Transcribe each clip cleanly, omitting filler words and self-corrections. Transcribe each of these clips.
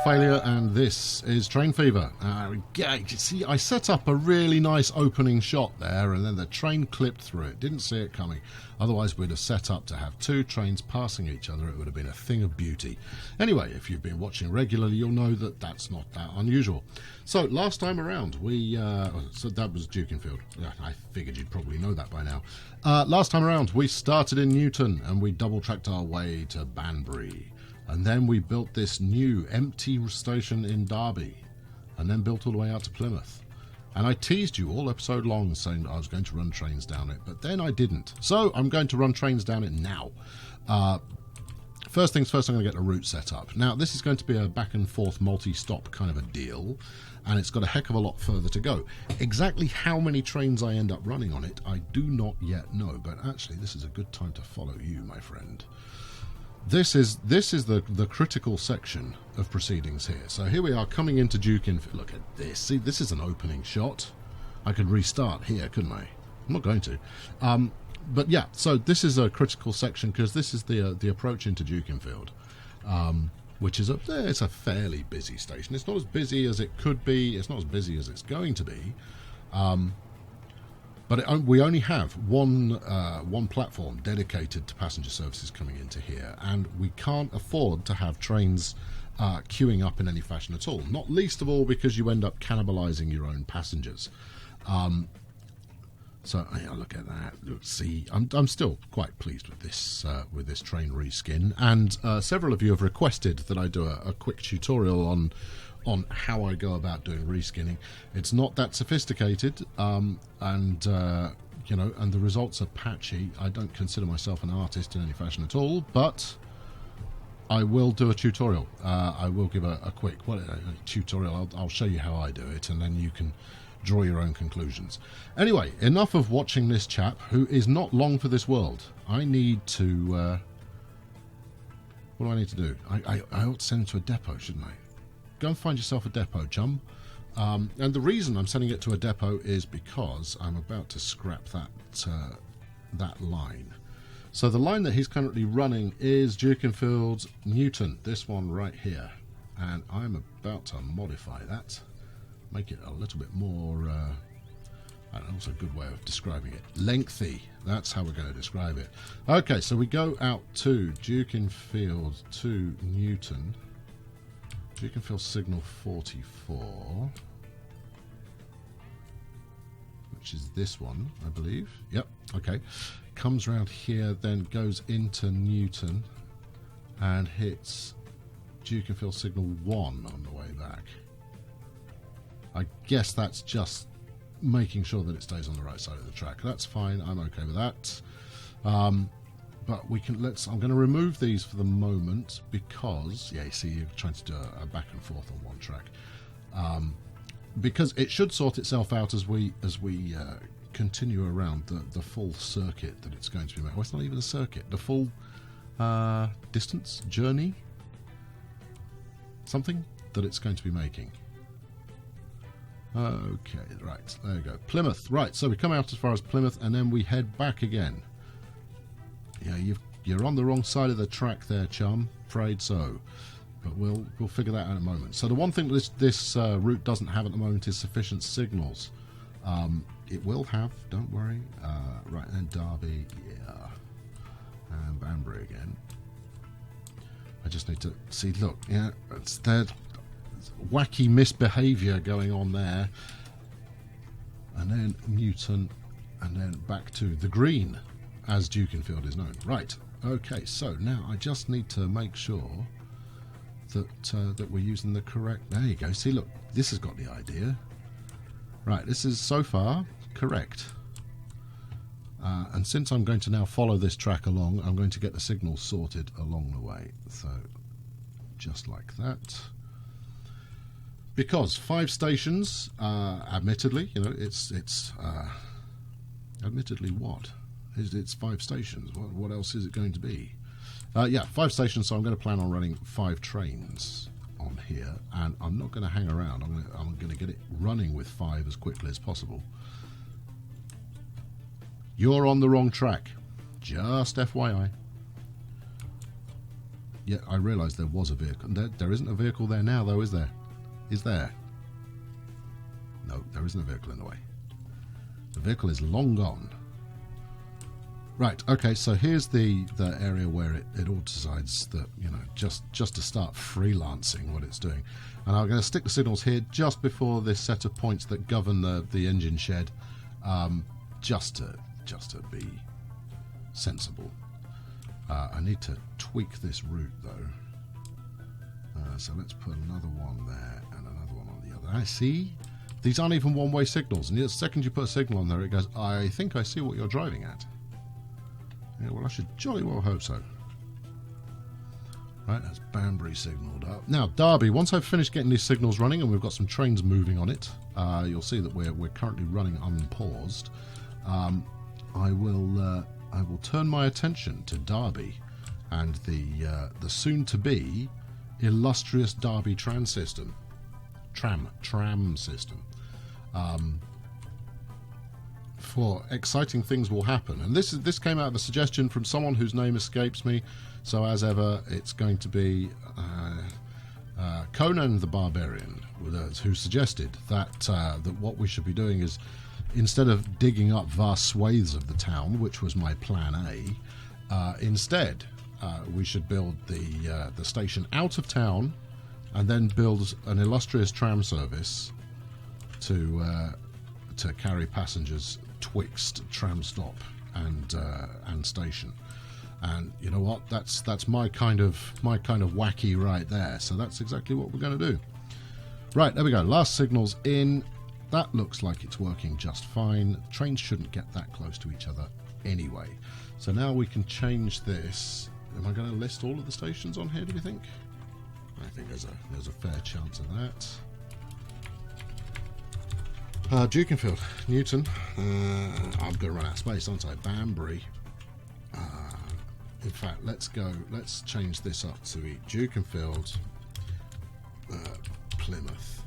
Failure, and this is Train Fever. See, I set up a really nice opening shot there, and then the train clipped through it. Didn't see it coming. Otherwise, we'd have set up to have two trains passing each other. It would have been a thing of beauty. Anyway, if you've been watching regularly, you'll know that that's not that unusual. So, last time around, so that was Dukinfield. I figured you'd probably know that by now. Last time around, we started in Newton, and we double-tracked our way to Banbury. And then we built this new empty station in Derby, and then built all the way out to Plymouth. And I teased you all episode long saying that I was going to run trains down it, but then I didn't. So I'm going to run trains down it now. First things first, I'm going to get the route set up. Now, this is going to be a back and forth multi-stop kind of a deal, and it's got a heck of a lot further to go. Exactly how many trains I end up running on it, I do not yet know, but actually this is a good time to follow you, my friend. This is the critical section of proceedings here. So here we are coming into Dukinfield. Look at this. See, this is an opening shot. I could restart here, couldn't I? I'm not going to. But yeah, so this is a critical section because this is the approach into Dukinfield, which is it's a fairly busy station. It's not as busy as it could be. It's not as busy as it's going to be. But we only have one platform dedicated to passenger services coming into here, and we can't afford to have trains queuing up in any fashion at all, not least of all because you end up cannibalizing your own passengers. So look at that. See, I'm still quite pleased with this train reskin, and several of you have requested that I do a quick tutorial on how I go about doing reskinning. It's not that sophisticated, and the results are patchy. I don't consider myself an artist in any fashion at all, but I will do a tutorial. I will give a quick tutorial. I'll show you how I do it, and then you can draw your own conclusions. Anyway, enough of watching this chap who is not long for this world. I need to... what do I need to do? I ought to send him to a depot, shouldn't I? Go and find yourself a depot, chum. And the reason I'm sending it to a depot is because I'm about to scrap that line. So the line that he's currently running is Dukinfield Newton, this one right here. And I'm about to modify that, make it a little bit more, that's a good way of describing it, lengthy. That's how we're going to describe it. Okay, so we go out to Dukinfield to Newton. Dukinfield signal 44, which is this one, I believe. Yep, okay. Comes around here, then goes into Newton and hits Dukinfield signal 1 on the way back. I guess that's just making sure that it stays on the right side of the track. That's fine, I'm okay with that. But we can I'm going to remove these for the moment because, you see, you're trying to do a back and forth on one track. Because it should sort itself out as we continue around the full circuit that it's going to be making. Well, it's not even a circuit. The full distance, journey, something that it's going to be making. Okay, right, there you go. Plymouth, right, so we come out as far as Plymouth and then we head back again. Yeah, you're on the wrong side of the track there, chum. Afraid so. But we'll figure that out in a moment. So the one thing that this route doesn't have at the moment is sufficient signals. It will have, don't worry. Right, then Derby, yeah. And Banbury again. I just need to see, look, yeah, it's that wacky misbehaviour going on there. And then Newton, and then back to the green, as Dukinfield is known. Right, okay, so now I just need to make sure that we're using the correct... There you go, see, look, this has got the idea. Right, this is so far correct. And since I'm going to now follow this track along, I'm going to get the signals sorted along the way. So, just like that. Because 5 stations, admittedly, it's admittedly what? It's 5 stations. What else is it going to be? Yeah, 5 stations, so I'm going to plan on running 5 trains on here, and I'm not going to hang around. I'm going to get it running with 5 as quickly as possible. You're on the wrong track. Just FYI. Yeah, I realised there was a vehicle. There isn't a vehicle there now, though, is there? Is there? No, there isn't a vehicle in the way. The vehicle is long gone. Right, okay, so here's the area where it all decides that, you know, just to start freelancing what it's doing. And I'm going to stick the signals here just before this set of points that govern the engine shed, just to be sensible. I need to tweak this route, though. So let's put another one there and another one on the other. I see. These aren't even one-way signals, and the second you put a signal on there, it goes, I think I see what you're driving at. Yeah, well, I should jolly well hope so. Right, that's Banbury signalled up. Now, Derby, once I've finished getting these signals running and we've got some trains moving on it, you'll see that we're currently running unpaused. I will turn my attention to Derby and the soon-to-be illustrious Derby tram system. Tram system. For exciting things will happen, and this came out of a suggestion from someone whose name escapes me. So as ever, it's going to be Conan the Barbarian, who suggested that what we should be doing is, instead of digging up vast swathes of the town, which was my plan A, instead we should build the station out of town, and then build an illustrious tram service to carry passengers twixt tram stop and station. And you know what? That's my kind of wacky right there. So that's exactly what we're going to do. Right, there we go. Last signal's in. That looks like it's working just fine. Trains shouldn't get that close to each other anyway. So now we can change this. Am I going to list all of the stations on here, do you think? I think there's a fair chance of that. Dukenfield, Newton. I'm going to run out of space, aren't I? Banbury. In fact, let's change this up to Dukenfield, Plymouth.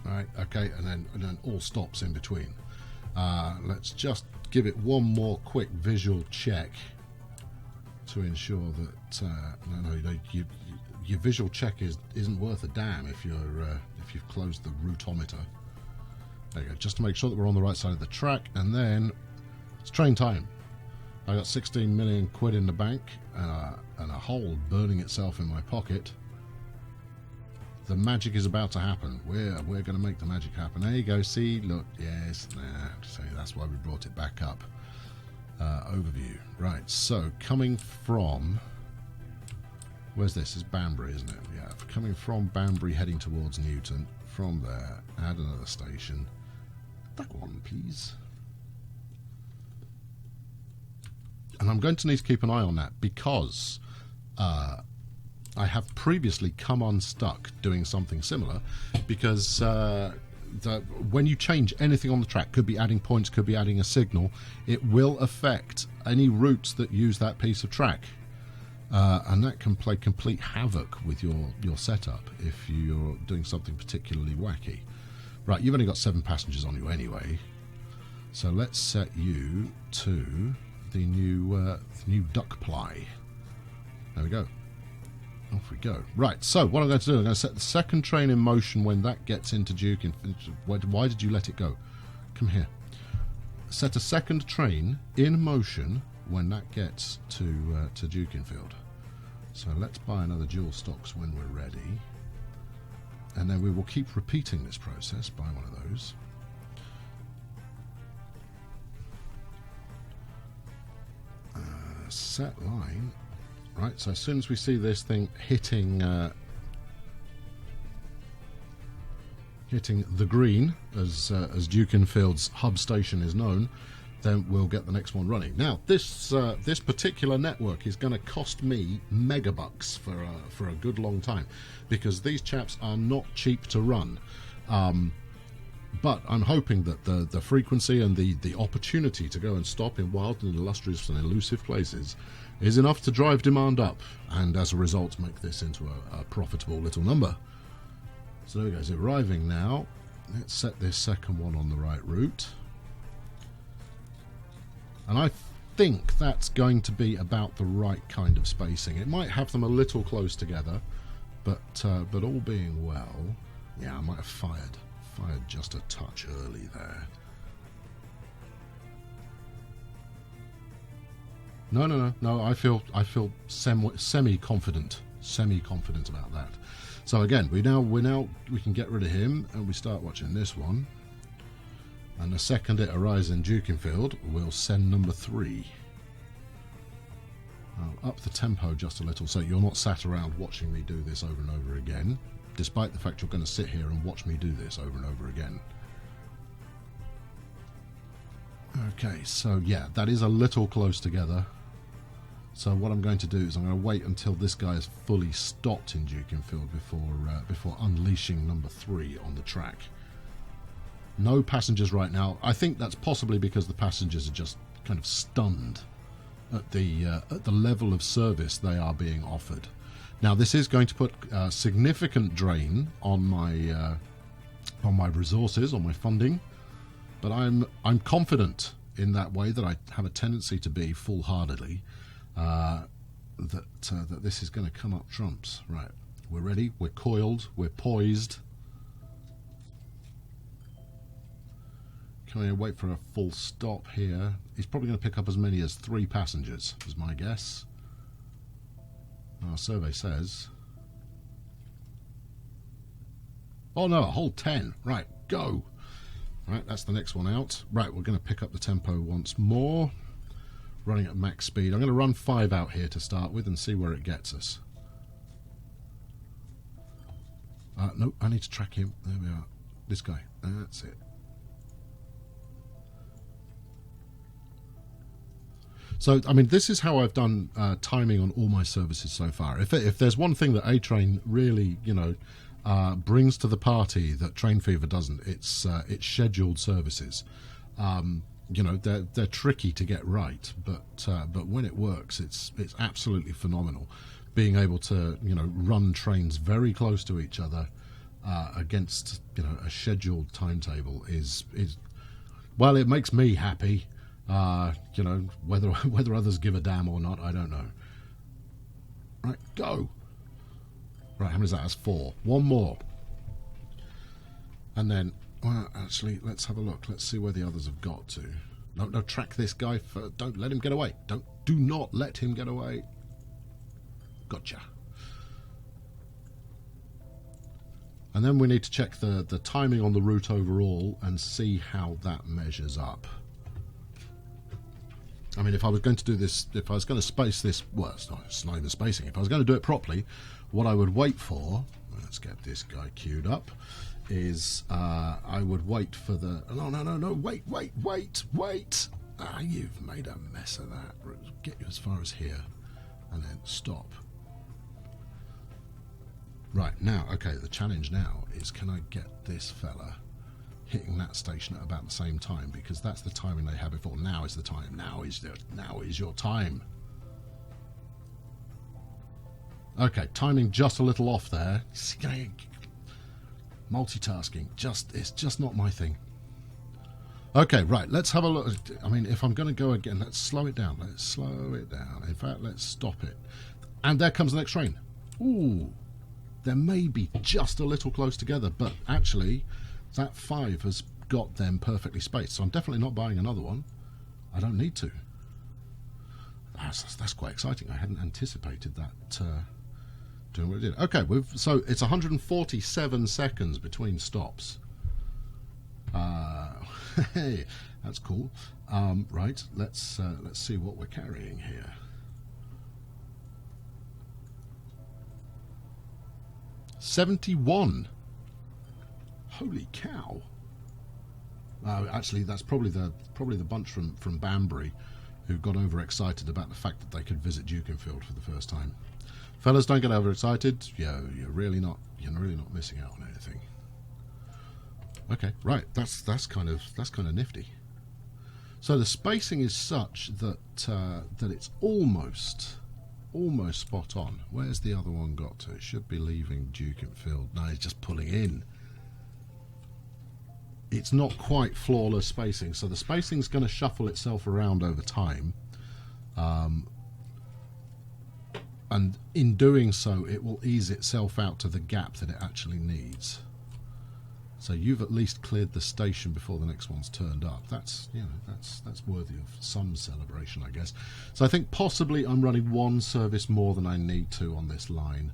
Right, okay, and then all stops in between. Let's just give it one more quick visual check to ensure that your visual check isn't worth a damn if you've closed the routometer. There you go, just to make sure that we're on the right side of the track. And then it's train time. I got 16 million quid in the bank and a hole burning itself in my pocket. The magic is about to happen. We're going to make the magic happen. There you go. See, look, yes, so that's why we brought it back up. Overview. Right, so coming from, where's this? It's Banbury, isn't it? Yeah, coming from Banbury heading towards Newton. From there, add another station. That one, please. And I'm going to need to keep an eye on that because I have previously come unstuck doing something similar, because when you change anything on the track, could be adding points, could be adding a signal, it will affect any routes that use that piece of track. And that can play complete havoc with your setup if you're doing something particularly wacky. Right, you've only got 7 passengers on you anyway, so let's set you to the new duck ply. There we go. Off we go. Right, so what I'm going to do, I'm going to set the second train in motion when that gets into Duke. Why did you let it go? Come here. Set a second train in motion when that gets to Dukenfield. So let's buy another dual stocks when we're ready. And then we will keep repeating this process. Buy one of those. Set line. Right, so as soon as we see this thing hitting the green, as Dukenfield's hub station is known, then we'll get the next one running. Now, this particular network is going to cost me megabucks for a good long time, because these chaps are not cheap to run. But I'm hoping that the frequency and the opportunity to go and stop in wild and illustrious and elusive places is enough to drive demand up, and as a result make this into a profitable little number. So there we go, it's arriving now. Let's set this second one on the right route. And I think that's going to be about the right kind of spacing. It might have them a little close together, but all being well, yeah, I might have fired just a touch early there. No. I feel semi-confident about that. So again, we can get rid of him, and we start watching this one. And the second it arrives in Dukinfield, we'll send number 3. I'll up the tempo just a little, so you're not sat around watching me do this over and over again, despite the fact you're going to sit here and watch me do this over and over again. Okay, so yeah, that is a little close together. So what I'm going to do is I'm going to wait until this guy is fully stopped in Dukinfield before unleashing number 3 on the track. No passengers right now. I think that's possibly because the passengers are just kind of stunned at the level of service they are being offered. Now, this is going to put a significant drain on my resources, on my funding, but I'm confident in that way that I have a tendency to be foolhardily that this is going to come up trumps. Right, we're ready. We're coiled. We're poised. Can we wait for a full stop here? He's probably going to pick up as many as 3 passengers, is my guess. Our survey says... Oh no, a whole 10. Right, go. Right, that's the next one out. Right, we're going to pick up the tempo once more. Running at max speed. I'm going to run 5 out here to start with and see where it gets us. Nope, I need to track him. There we are. This guy. That's it. So, I mean, this is how I've done timing on all my services so far. If there's one thing that A-Train really, brings to the party that Train Fever doesn't, it's scheduled services. They're tricky to get right, but when it works, it's absolutely phenomenal. Being able to, run trains very close to each other against, a scheduled timetable is well, it makes me happy. Whether others give a damn or not, I don't know. Right, go. Right, how many is that? That's 4. One more. And then, well, actually, let's have a look. Let's see where the others have got to. No, track this guy. Don't let him get away. Do not let him get away. Gotcha. And then we need to check the timing on the route overall and see how that measures up. I mean, if I was going to do this, if I was going to space this, well, it's not even spacing. If I was going to do it properly, what I would wait for, let's get this guy queued up, is I would wait for the, no, wait. You've made a mess of that. Get you as far as here, and then stop. Right, now, okay, the challenge now is, can I get this fella hitting that station at about the same time, because that's the timing they had before. Now is the time. Now is your time. Okay, timing just a little off there. Multitasking, it's just not my thing. Okay, right, let's have a look. I mean, if I'm going to go again, let's slow it down. In fact, let's stop it. And there comes the next train. Ooh, they may be just a little close together, but actually that 5 has got them perfectly spaced, so I'm definitely not buying another one. I don't need to. That's quite exciting. I hadn't anticipated that doing what it did. Okay, so it's 147 seconds between stops. Hey, that's cool. Right, let's see what we're carrying here. 71. Holy cow! Actually, that's probably the bunch from Banbury who got overexcited about the fact that they could visit Dukinfield for the first time. Fellas, don't get overexcited. Yeah, you're really not missing out on anything. Okay, right. That's kind of nifty. So the spacing is such that it's almost spot on. Where's the other one got to? It should be leaving Dukinfield. No, it's just pulling in. It's not quite flawless spacing, so the spacing's going to shuffle itself around over time. And in doing so, it will ease itself out to the gap that it actually needs. So you've at least cleared the station before the next one's turned up. That's, you know, that's worthy of some celebration, I guess. So I think possibly I'm running one service more than I need to on this line,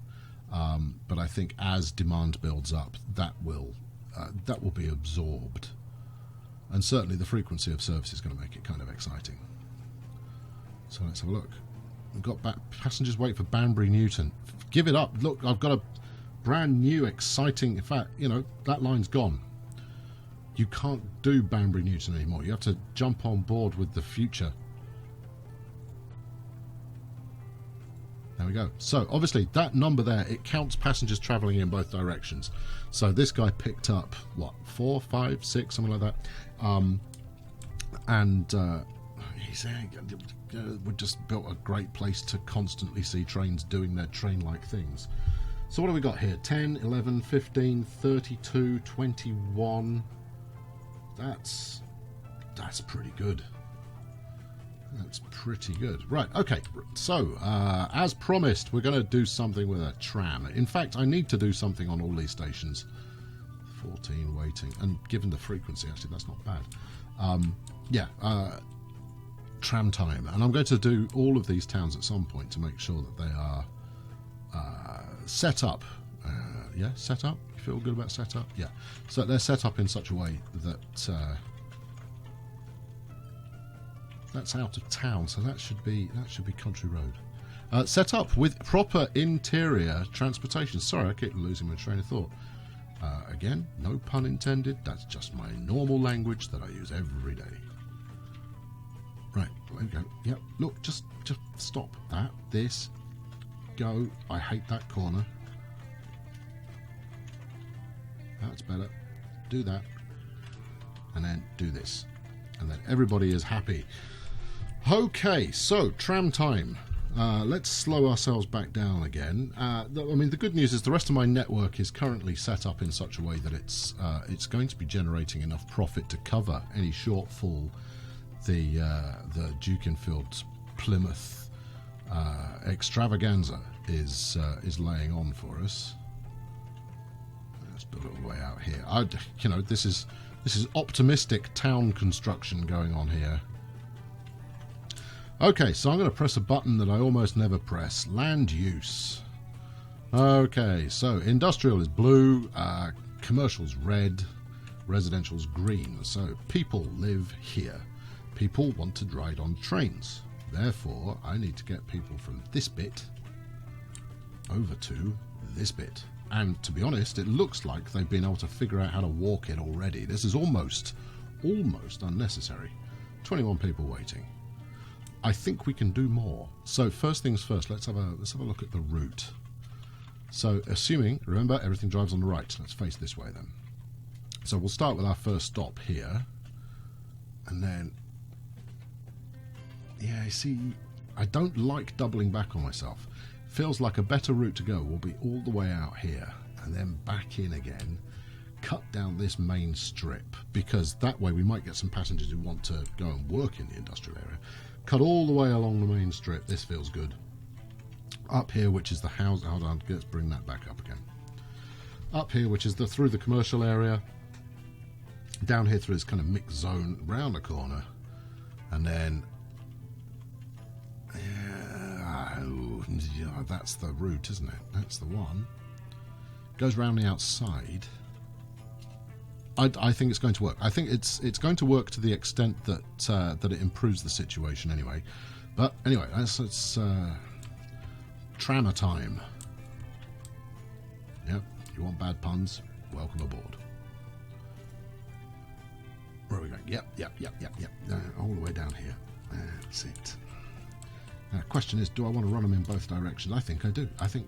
but I think as demand builds up, that will be absorbed, and certainly the frequency of service is going to make it kind of exciting. So let's have a look. We've got back passengers wait for Banbury Newton. Give it up. Look, I've got a brand new, exciting... In fact, you know, that line's gone. You can't do Banbury Newton anymore. You have to jump on board with the future. There we go. So, obviously, that number there, it counts passengers travelling in both directions. So, this guy picked up, what, 4, 5, 6, something like that. He's we just built a great place to constantly see trains doing their train-like things. So what have we got here? 10, 11, 15, 32, 21. That's pretty good. That's pretty good. Right, okay. So, as promised, we're going to do something with a tram. In fact, I need to do something on all these stations. 14 waiting. And given the frequency, actually, that's not bad. Tram time. And I'm going to do all of these towns at some point to make sure that they are set up. Set up? You feel good about set up? Yeah. So they're set up in such a way that that's out of town, so that should be country road. Set up with proper interior transportation. Sorry, I keep losing my train of thought. Again, no pun intended. That's just my normal language that I use every day. Right, there we go. Yep, look, just stop that. This. Go. I hate that corner. That's better. Do that. And then do this. And then everybody is happy. Okay, so tram time. Let's slow ourselves back down again. I mean, the good news is the rest of my network is currently set up in such a way that it's going to be generating enough profit to cover any shortfall the Dukinfield Plymouth extravaganza is laying on for us. Let's build it all the way out here. This is optimistic town construction going on here. Okay, so I'm going to press a button that I almost never press. Land use. Okay, so industrial is blue, commercial's red, residential's green. So people live here. People want to ride on trains. Therefore, I need to get people from this bit over to this bit. And to be honest, it looks like they've been able to figure out how to walk it already. This is almost unnecessary. 21 people waiting. I think we can do more. So first things first, let's have a look at the route. So assuming, remember, everything drives on the right. Let's face this way then. So we'll start with our first stop here. And then, yeah, you see, I don't like doubling back on myself. Feels like a better route to go will be all the way out here and then back in again, cut down this main strip, because that way we might get some passengers who want to go and work in the industrial area. Cut all the way along the main strip. This feels good. Up here, which is the house. Hold on, let's bring that back up again. Up here, which is through the commercial area. Down here through this kind of mixed zone, round the corner, and then that's the route, isn't it? That's the one. Goes round the outside. I think it's going to work. I think it's going to work to the extent that that it improves the situation anyway. But anyway, it's trammer time. Yep, you want bad puns? Welcome aboard. Where are we going? Yep. All the way down here. That's it. Now, the question is, do I want to run them in both directions? I think I do. I think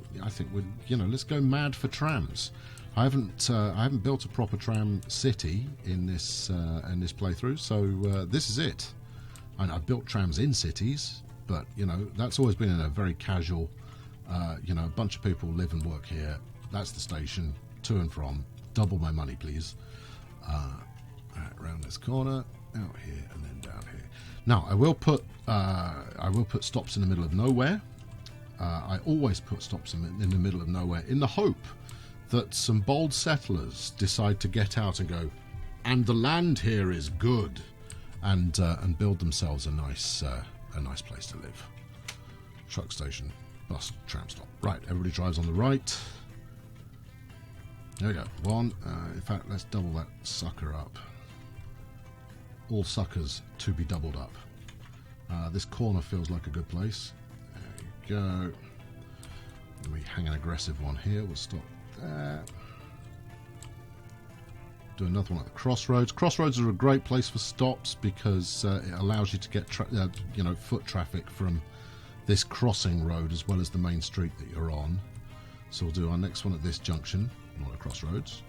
we, let's go mad for trams. I haven't built a proper tram city in this playthrough, so this is it. And I've built trams in cities, but that's always been in a very casual. A bunch of people live and work here. That's the station, to and from. Double my money, please. Around this corner, out here, and then down here. Now I will put stops in the middle of nowhere. I always put stops in the middle of nowhere in the hope that some bold settlers decide to get out and go, and the land here is good, and build themselves a nice place to live. Truck station, bus, tram stop. Right, everybody drives on the right. There we go. One. In fact, let's double that sucker up. All suckers to be doubled up. This corner feels like a good place. There we go. Let me hang an aggressive one here. We'll stop there. Do another one at the crossroads. Crossroads are a great place for stops because it allows you to get foot traffic from this crossing road as well as the main street that you're on. So we'll do our next one at this junction, not a crossroads.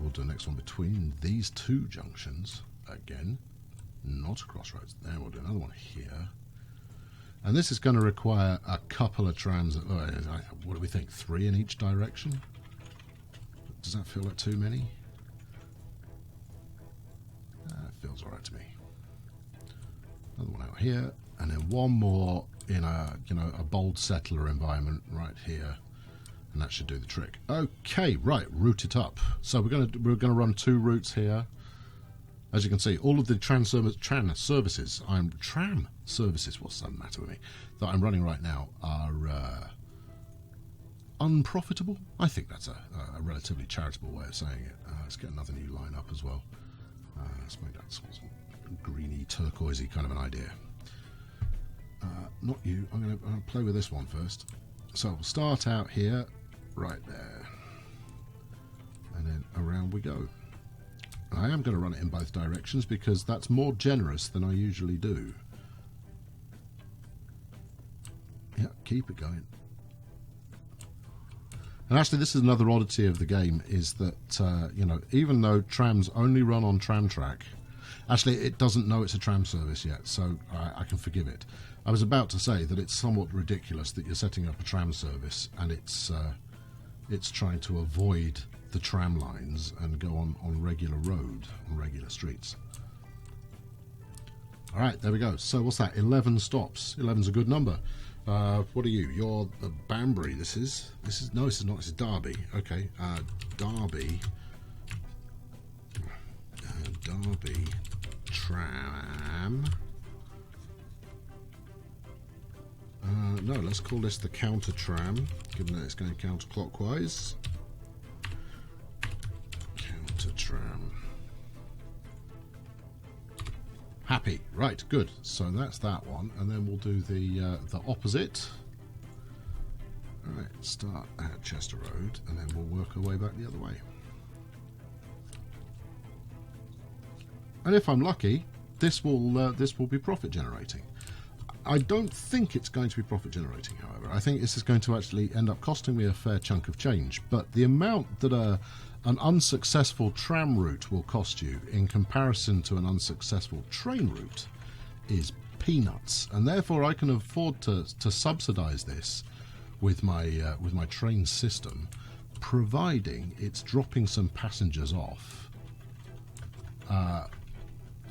We'll do the next one between these two junctions, again, not a crossroads. Then we'll do another one here. And this is going to require a couple of trams. What do we think? 3 in each direction? Does that feel like too many? It feels alright to me. Another one out here, and then one more in a bold settler environment right here, and that should do the trick. Okay, right, route it up. So we're gonna run 2 routes here. As you can see, all of the tram services. What's the matter with me? That I'm running right now are unprofitable. I think that's a relatively charitable way of saying it. Let's get another new line up as well. Let's make that sort of greeny, turquoisey kind of an idea. Not you. I'm going to play with this one first. So we'll start out here, right there, and then around we go. I am going to run it in both directions because that's more generous than I usually do. Yeah, keep it going. And actually, this is another oddity of the game, is that, even though trams only run on tram track, actually it doesn't know it's a tram service yet, so I can forgive it. I was about to say that it's somewhat ridiculous that you're setting up a tram service and it's trying to avoid the tram lines and go on regular road, on regular streets. All right, there we go. So what's that? 11 stops. 11's a good number. What are you? You're the Banbury. This is not. This is Derby. Okay, Derby. Derby tram. No, let's call this the counter tram, given that it's going counterclockwise. Counter tram. Happy. Right, good. So that's that one, and then we'll do the opposite. All right, start at Chester Road, and then we'll work our way back the other way. And if I'm lucky, this will be profit generating. I don't think it's going to be profit generating, however. I think this is going to actually end up costing me a fair chunk of change. But the amount that an unsuccessful tram route will cost you in comparison to an unsuccessful train route is peanuts, and therefore I can afford to subsidise this with my train system, providing it's dropping some passengers off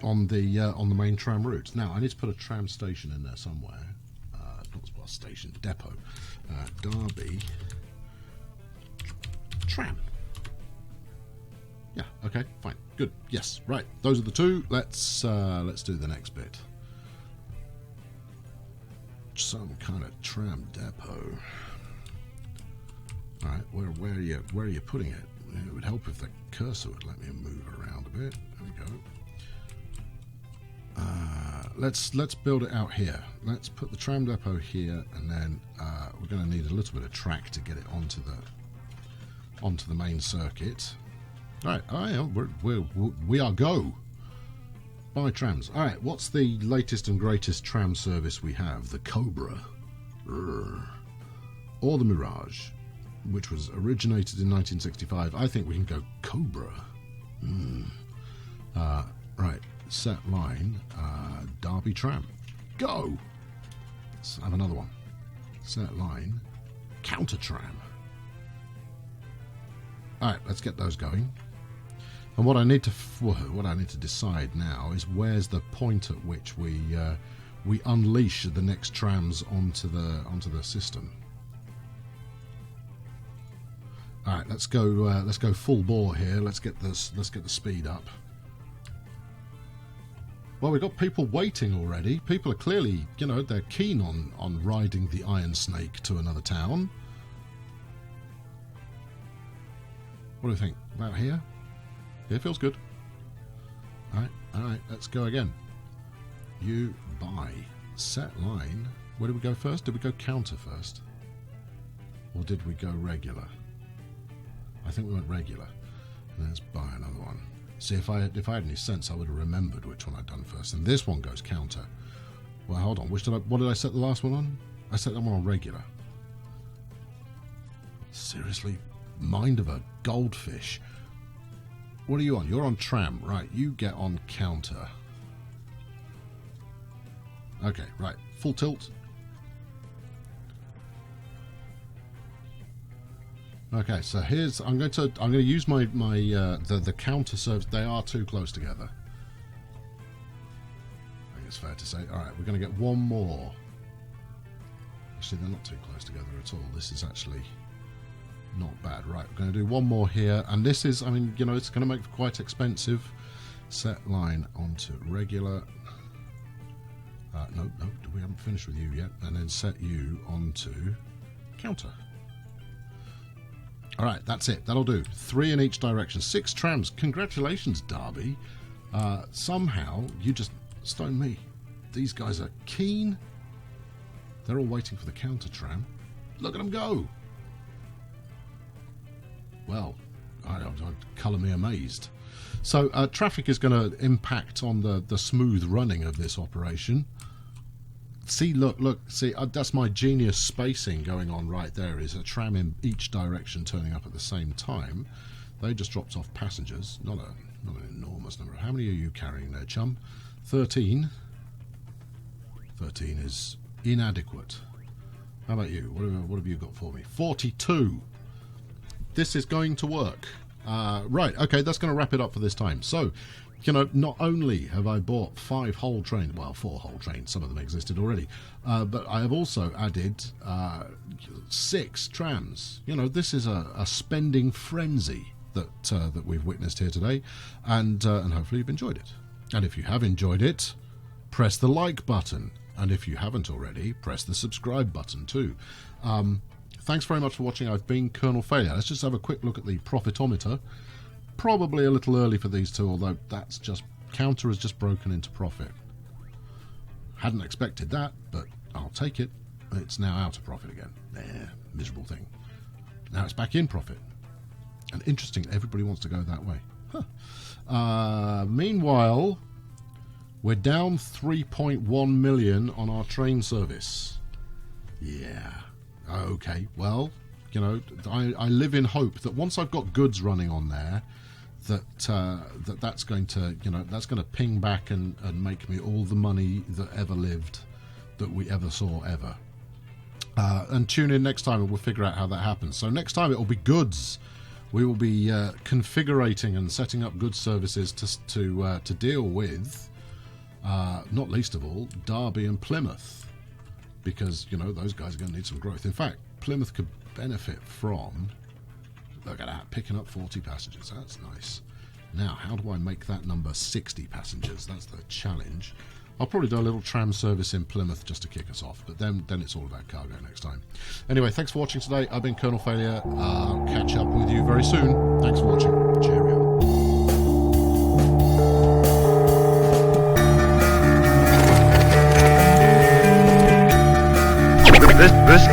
on the main tram route. Now I need to put a tram station in there somewhere. Not station, depot. Derby tram. Yeah. Okay. Fine. Good. Yes. Right. Those are the two. Let's do the next bit. Some kind of tram depot. All right. Where are you putting it? It would help if the cursor would let me move around a bit. There we go. Let's build it out here. Let's put the tram depot here, and then we're going to need a little bit of track to get it onto the main circuit. All right, we are go. Buy trams. All right, what's the latest and greatest tram service we have? The Cobra, or the Mirage, which was originated in 1965. I think we can go Cobra. Right. Set line, Derby tram. Go! Let's have another one. Set line, counter tram. Alright, let's get those going. And what I need to decide now is where's the point at which we unleash the next trams onto the system. All right, let's go full bore here. Let's get the speed up. Well, we've got people waiting already. People are clearly, they're keen on riding the Iron Snake to another town. What do you think? About here? Yeah, feels good. All right, let's go again. You buy. Set line. Where did we go first? Did we go counter first? Or did we go regular? I think we went regular. Let's buy another one. See, if I had any sense, I would have remembered which one I'd done first. And this one goes counter. Well, hold on. What did I set the last one on? I set that one on regular. Seriously? Mind of a goldfish. What are you on? You're on tram. Right, you get on counter. Okay, right. Full tilt. Okay, so here's I'm going to use my the counter service. They are too close together. I think it's fair to say. All right, we're going to get one more. Actually, they're not too close together at all. This is actually not bad. Right, we're going to do one more here, and this is, I mean, it's going to make quite expensive. Set line onto regular. No, we haven't finished with you yet. And then set you onto counter. All right, that's it. That'll do. 3 in each direction. 6 trams. Congratulations, Derby. Somehow, you just stoned me. These guys are keen. They're all waiting for the counter tram. Look at them go. Well, I'd colour me amazed. So, traffic is going to impact on the smooth running of this operation. See, look, see, that's my genius spacing going on right there. Is a tram in each direction turning up at the same time. They just dropped off passengers, not an enormous number. How many are you carrying there, chum? 13. 13 is inadequate. How about you? What have you got for me? 42. This is going to work. Right, okay, that's going to wrap it up for this time. So, not only have I bought 5 whole trains, well, 4 whole trains, some of them existed already, but I have also added 6 trams. This is a spending frenzy that we've witnessed here today, and hopefully you've enjoyed it. And if you have enjoyed it, press the like button, and if you haven't already, press the subscribe button too. Thanks very much for watching. I've been Colonel Failure. Let's just have a quick look at the profitometer. Probably a little early for these two, although that's just counter has just broken into profit. Hadn't expected that, but I'll take it. It's now out of profit again. Miserable thing. Now it's back in profit. And interesting, everybody wants to go that way. Huh. Meanwhile, we're down 3.1 million on our train service. Yeah. Okay. Well, I live in hope that once I've got goods running on there, that's going to ping back and make me all the money that ever lived, that we ever saw ever. And tune in next time and we'll figure out how that happens. So next time it will be goods. We will be configurating and setting up goods services to deal with, not least of all, Derby and Plymouth, because those guys are going to need some growth. In fact, Plymouth could benefit from, look at that, picking up 40 passengers. That's nice. Now, how do I make that number 60 passengers? That's the challenge. I'll probably do a little tram service in Plymouth just to kick us off, but then it's all about cargo next time. Anyway, thanks for watching today. I've been Colonel Failure. I'll catch up with you very soon. Thanks for watching. Cheerio. This